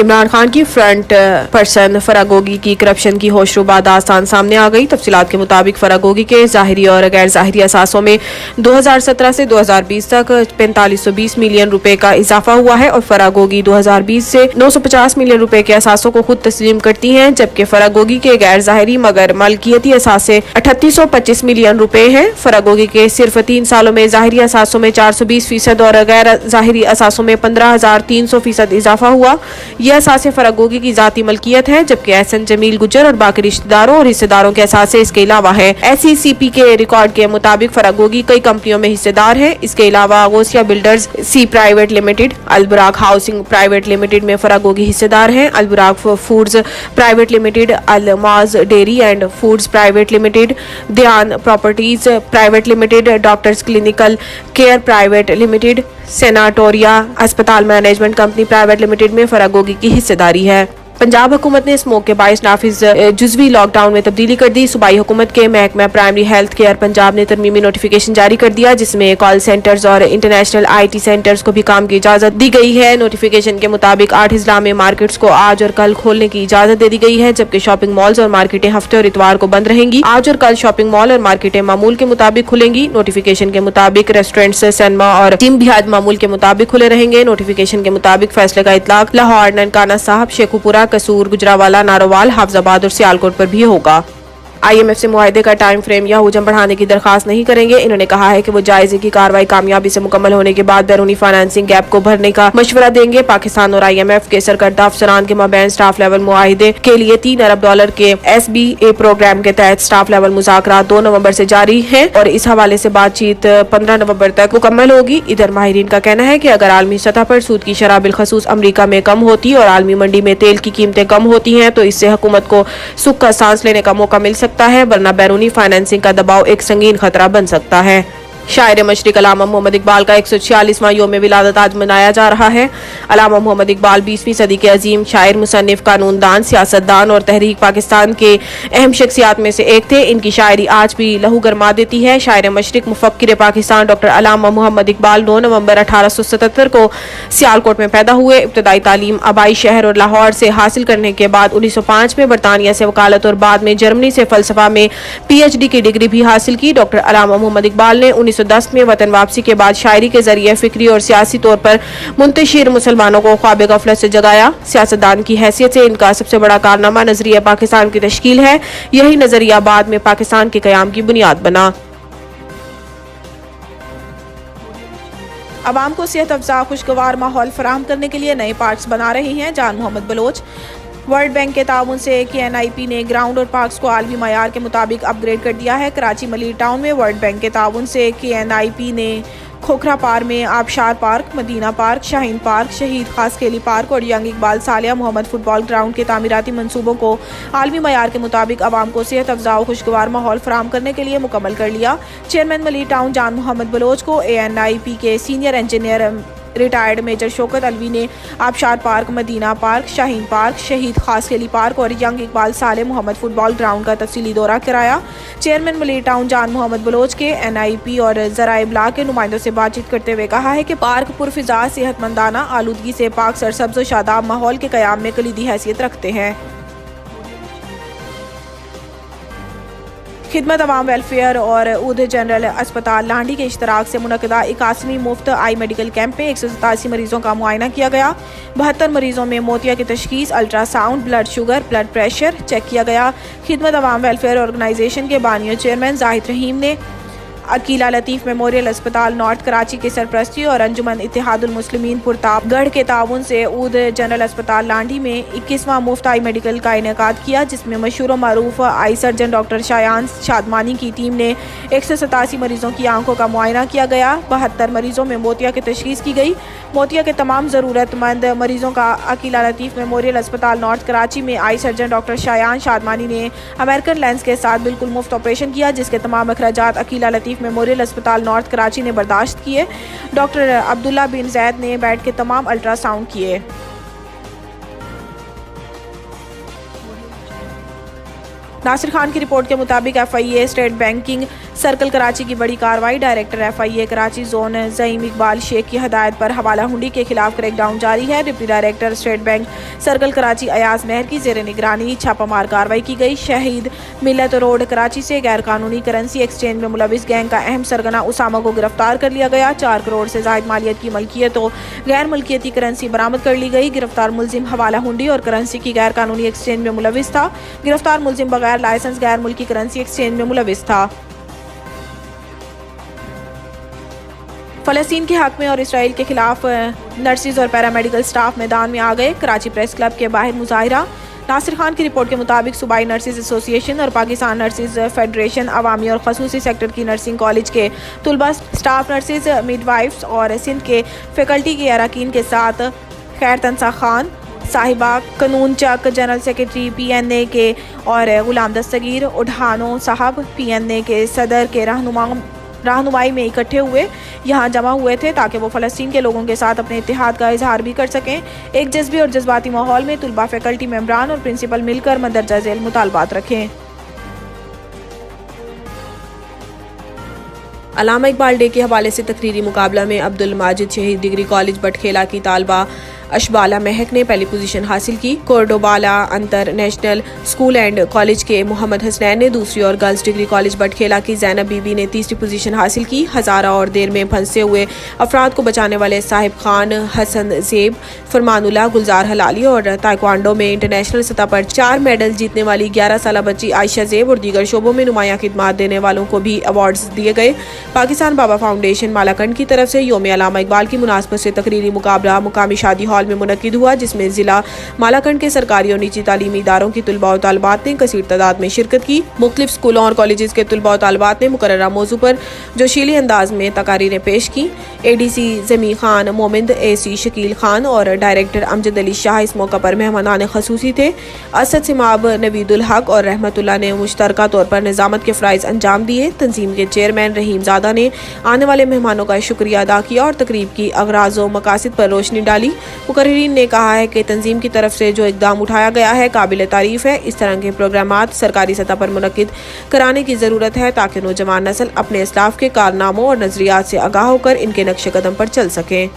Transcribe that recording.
इमरान खान की front person फरागोगी की corruption की होशरुबा दास्तान सामने आ गई। तफसीलात के मुताबिक फरागोगी के ज़ाहिरी और गैर ज़ाहिरी असासों में 2017 से 2020 तक 4520 मिलियन रुपए का इजाफा हुआ है और फरागोगी 2020 से 950 मिलियन रुपए के असासों को खुद तस्लीम करती हैं, जबकि फरागोगी के गैर ज़ाहिरी मगर मलकियती असासे 3825 मिलियन रुपए हैं। फरागोगी के सिर्फ 3 सालों में ज़ाहिरी असासों में 420% और गैर ज़ाहिरी असासों में 15,300% इजाफा हुआ। यह असासे फरागोगी की जाती मलकियत है, जबकि एहसन जमील गुज्जर और बाकी रिश्तेदारों और हिस्सेदारों के असासे इसके अलावा है। SECP के रिकॉर्ड के मुताबिक फरागोगी कई कंपनियों में हिस्सेदार है। इसके अलावा गोसिया बिल्डर्स सी private limited, Alburaq housing private limited में फरागोगी हिस्सेदार हैं। Alburaq foods private limited, Almaz dairy and foods private limited, Dhyan properties private limited, doctors clinical care private limited, सेनाटोरिया अस्पताल मैनेजमेंट कंपनी प्राइवेट लिमिटेड में फरागोगी की हिस्सेदारी है। पंजाब हुकूमत ने स्मोक के बाइस नाफिज जुज़वी लॉकडाउन में तब्दीली कर दी। सूबाई हुकूमत के महकमा प्राइमरी हेल्थ केयर पंजाब ने तरमीमी नोटिफिकेशन जारी कर दिया, जिसमें कॉल सेंटर्स और इंटरनेशनल IT सेंटर्स को भी काम की इजाजत दी गई है। नोटिफिकेशन के मुताबिक 8 अजला में मार्केट्स को आज और कल खोलने की इजाजत दे दी गई है, जबकि शॉपिंग मॉल्स और मार्केटें हफ्ते और इतवार को बंद रहेंगी। आज और कल शॉपिंग मॉल और मार्केटें मामूल के मुताबिक खुलेंगी। नोटिफिकेशन के मुताबिक रेस्टोरेंट्स, सिनेमा और जिम भी आज मामूल के मुताबिक खुले रहेंगे। नोटिफिकेशन के मुताबिक फैसले का इतलाक लाहौर, ननकाना साहब, शेखुपुरा, कसूर, गुजरावाला, नारोवाल, हाफजाबाद और सियालकोट पर भी होगा। IMF से मुआहदे का टाइम फ्रेम या हुजम बढ़ाने की दरखास्त नहीं करेंगे। इन्होंने कहा है कि वो जायजे की कार्रवाई कामयाबी से मुकम्मल होने के बाद बैरूनी फाइनेंसिंग गैप को भरने का मशवरा देंगे। पाकिस्तान और IMF के सरकर्दा अफसरान के माबैन स्टाफ लेवल मुआहदे के लिए $3 अरब के SBA प्रोग्राम के तहत स्टाफ लेवल मुज़ाकरात 2 नवंबर से जारी है और इस हवाले से बातचीत 15 नवंबर तक मुकम्मल होगी। इधर माहिरीन का कहना है कि अगर आलमी सतह पर सूद की शरह बिलखसूस अमरीका में कम होती और आलमी मंडी में तेल की कीमतें कम होती हैं तो इससे हुकूमत को सुख का सांस लेने का मौका मिल सकता है, वरना बैरूनी फाइनेंसिंग का दबाव एक संगीन खतरा बन सकता है। शायर मशरिक अल्लामा मोहम्मद इकबाल का 146वां यौम विलादत आज मनाया जा रहा है। अल्लामा मोहम्मद इकबाल 20वीं सदी के अजीम शायर, मुसन्निफ, कानूनदान, सियासतदान और तहरीक पाकिस्तान के अहम शख्सियात में से एक थे। इनकी शायरी आज भी लहू गरमा देती है। शायर मशरिक मुफक्किर पाकिस्तान डॉक्टर अल्लामा मोहम्मद इकबाल 9 नवंबर 1877 को सियालकोट में पैदा हुए। इब्तदाई तालीम आबाई शहर और लाहौर से हासिल करने के बाद 1905 में बरतानिया से वकालत और बाद में जर्मनी से फलसफा में PhD की डिग्री भी हासिल की। डॉक्टर अल्लामा मोहम्मद इकबाल ने 1910 में वतन वापसी के बाद शायरी के जरिए फिक्री और सियासी तौर पर मुंतशिर मुसलमानों को ख्वाब गफलत से जगाया। सियासतदान की हैसियत से इनका सबसे बड़ा कारनामा नजरिया पाकिस्तान की तश्कील है। यही नजरिया बाद में पाकिस्तान के कयाम की बुनियाद बना। अवाम को सेहत अफजा खुशगवार माहौल फराहम करने के लिए नए पार्क्स बना रहे हैं जान मोहम्मद बलोच। वर्ल्ड बैंक के ताउन से KNIP ने ग्राउंड और पार्क्स को आलमी मयार के मुताबिक अपग्रेड कर दिया है। कराची मलिर टाउन में वर्ल्ड बैंक के ताउन से KNIP ने खोखरा पार में Abshar park, Madina park, Shaheen park, Shaheed Khaskheli park और young Iqbal Salia Mohammad football ground के तामीराती मंसूबों को आलमी मयार के मुताबिक आवाम को सेहत अफजा और खुशगवार माहौल फराहम करने के लिए मुकम्मल कर लिया। चेयरमैन मलिर टाउन जान मोहम्मद बलोच को ANIP के senior engineer retired major Shaukat Alvi ने Abshar park, Madina park, Shaheen park, Shaheed Khaskheli park और यंग इकबाल साले मोहम्मद फुटबॉल ग्राउंड का तफसीली दौरा कराया। Chairman Malir town Jan Mohammad Bloch के NIP और ज़राए इब्लाग के नुमाइंदों से बातचीत करते हुए कहा है कि पार्क पुरफिजा, सेहतमंदाना, आलूदगी से पाक सरसब्ज और शादाब माहौल के क़याम में कलीदी हैसियत रखते हैं। खिदमत अवाम वेलफेयर और उद जनरल अस्पताल लाहड़ी के इश्तराक से मुनक़दा 81वीं मुफ्त आई मेडिकल कैंप में 187 मरीजों का मुआयना किया गया। 72 मरीजों में मोतिया की तशखीस, ultrasound, blood sugar, blood pressure check किया गया। खिदमत अवाम वेलफेयर ऑर्गेनाइजेशन के बानी और चेयरमैन जाहिद रहीम ने अकीला लतीफ़ मेमोरियल अस्पताल नॉर्थ कराची की सरपरस्ती और अंजुमन इत्तेहादुल मुस्लिमीन पुरतापगढ़ के ताउन से उद जनरल अस्पताल लाहड़ी में 21वां मुफ्त आई मेडिकल का इनेकाद किया, जिसमें मशहूर और मारूफ आई सर्जन डॉक्टर शायान शादमानी की टीम ने 187 मरीजों की आंखों का मुआयना किया गया। 72 मरीजों में मोतिया की तशखीस की गई। मोतिया के तमाम ज़रूरतमंद मरीजों का अकीला लतीफ़ मेमोरियल अस्पताल नॉर्थ कराची में आई सर्जन डॉक्टर शायान शादमानी ने अमेरिकन लेंस के साथ बिल्कुल मुफ्त ऑपरेशन किया, जिसके तमाम अखराजात अकीला लतीफ़ मेमोरियल अस्पताल नॉर्थ कराची ने बर्दाश्त किए। डॉक्टर अब्दुल्ला बिन जैद ने बेड के तमाम अल्ट्रासाउंड किए। नासिर खान की रिपोर्ट के मुताबिक FIA state banking circle Karachi की बड़ी कार्रवाई। Director FIA Karachi zone Zaeem Iqbal Sheikh की हदायत पर हवाला हुंडी के खिलाफ क्रैकडाउन जारी है। Deputy director State Bank circle Karachi Ayaz Mehar की जेर निगरानी छापामार कार्रवाई की गई। शहीद मिलत रोड कराची से गैर कानूनी करेंसी एक्सचेंज में मुलविस गैंग का अहम सरगना उसामा को गिरफ्तार कर लिया गया। 4 करोड़ से जायद मालियत की मलकियत और गैर मलकियती करेंसी बरामद कर ली गई। गिरफ्तार मुलजिम हवाला हुंडी और करेंसी की गैर कानूनी एक्सचेंज में मुलविस था। गिरफ्तार मुलजिम बगैर लाइसेंस गैर मुल्की करेंसी एक्सचेंज में मुलविस था। फ़लस्तीन के हक में और इसराइल के खिलाफ नर्सिस और पैरामेडिकल स्टाफ मैदान में आ गए। कराची प्रेस क्लब के बाहर मुजाहिरा। नासिर खान की रिपोर्ट के मुताबिक सूबाई नर्सिस एसोसिएशन और पाकिस्तान नर्सिस फेडरेशन अवामी और खसूसी सेक्टर की नर्सिंग कॉलेज के तुलबा, स्टाफ नर्सिस, मिडवाइफ्स और सिंध के फैकल्टी के अरकान के साथ खैर तंसा खान साहिबा, कानून चक जनरल सेक्रेटरी PNA के और गुलाम दस्तगीर उठानो साहब PNA के सदर के रहनुमाई में इकट्ठे हुए यहाँ जमा हुए थे ताकि वो फ़लस्तीन के लोगों के साथ अपने इत्तेहाद का इजहार भी कर सकें। एक जज्बी और जज्बाती माहौल में तुलबा, फैकल्टी मेंबरान और प्रिंसिपल मिलकर मंदरजा झेल मुतालबात रखें। अल्लामा इकबाल डे के हवाले से तकरीरी मुकाबला में अब्दुल माजिद शहीद डिग्री कॉलेज बटखेला की तालबा अशबाला महक ने पहली पोजीशन हासिल की। कोर्डोबाला अंतर नेशनल स्कूल एंड कॉलेज के मोहम्मद हसनैन ने दूसरी और गर्ल्स डिग्री कॉलेज बटखेला की जैनब बीबी ने तीसरी पोजीशन हासिल की। हजारा और देर में फंसे हुए अफराद को बचाने वाले साहिब खान, हसन जेब, फरमानुल्लाह, गुलजार हलाली और ताइक्वांडो में इंटरनेशनल सतह पर 4 मेडल जीतने वाली 11 साल बच्ची आयशा जेब और दीगर शोबों में नुमाया खिदमात देने वालों को भी अवार्ड्स दिए गए। पाकिस्तान बाबा फाउंडेशन मालाकंड की तरफ से यौम अल्लामा इकबाल की मुनासबत से तकरीरी मुकाबला मुकामी शादी हॉल में मुनक्किद हुआ, जिसमें जिला मालाकंड के सरकारी और निजी तालीमी इदारों की तुलबा और तालबात ने कसीर तादाद में शिरकत की। मुख्तलिफ स्कूलों और कॉलेजेस के तुलबा और तालबात ने मुकर्ररा मौजू पर जोशीले अंदाज में तकारीरें पेश की। ADC जमी खान मोमिंद, AC शकील खान और डायरेक्टर अमजद अली शाह इस मौका पर मेहमानान खसूसी थे। असद सिमाब, नवीदुल हक और रहमतुल्लाह ने मुश्तरका तौर पर निजामत के फ़राइज़ अंजाम दिए। तंजीम के चेयरमैन रहीम ज़ादा ने आने वाले मेहमानों का शुक्रिया अदा किया और तकरीब की अगराज़ व मकासिद पर रोशनी डाली। मुकर्रिरीन ने कहा है कि तंजीम की तरफ से जो इक़दाम उठाया गया है काबिल तारीफ़ है। इस तरह के प्रोग्रामात सरकारी सतह पर मुनक्किद कराने की ज़रूरत है ताकि नौजवान नस्ल अपने इस्लाफ के कारनामों और नज़रियात से आगाह होकर इनके नक्शे कदम पर चल सकें।